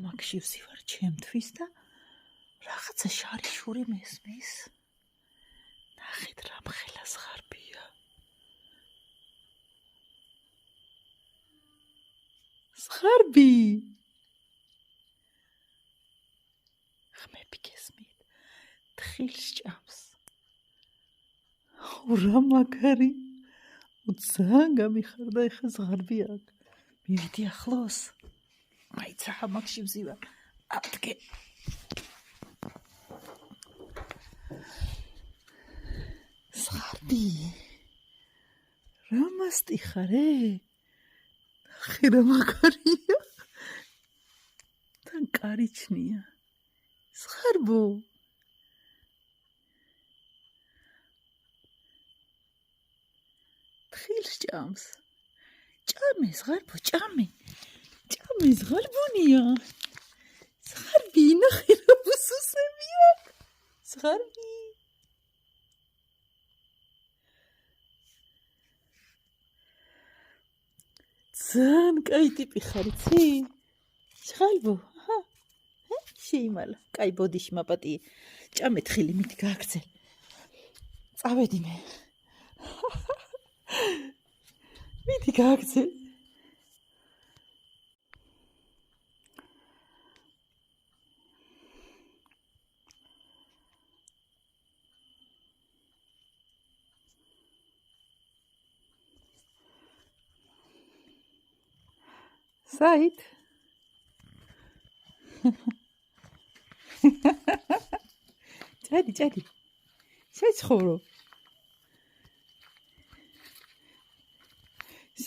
მაგში ვსივარ ჩემთვის და რაღაცა შარი-შური მესმის. ნახეთ რა მხელა ზღარბია. ზღარბი. ხმები გესმით. თხილს ჭამს. რა მაგარი. ძალიან გამიხარდა ეხა ზღარბი აქ. მივიდი ახლოს. მაიცა ჰამაკში ვზივარ. ადგე. ზღარბი. რა მასტიხარე? ნახე რა მაგარია. თან კარიჩნია. ზღარბო. თხილს ჭამს. ჭამე ზღარბო, ჭამე. ჭამე ზღარბუნია. ზღარბი, ნახე რა ბუსუსებია. ზღარბი. ძალიან კაი ტიპი ხარ, იცი? ზღარბო, ჰა? შეიმალა. კაი ბოდიში მაპატიე. ჭამე თხილი, მიდი გააგრძელ. წავედი მე. მიდი გააგრძელ. საით? ჭადი. შეცხოვრო.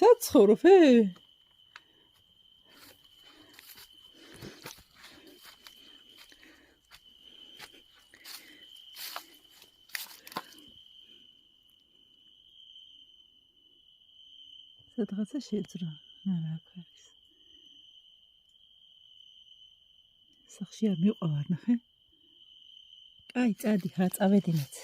საცხოვრობ, სადღაცა შეძრა. არა აქ არის. სახში არ მივყავარ, ნახე. კაი, წადი, წავედი მეც.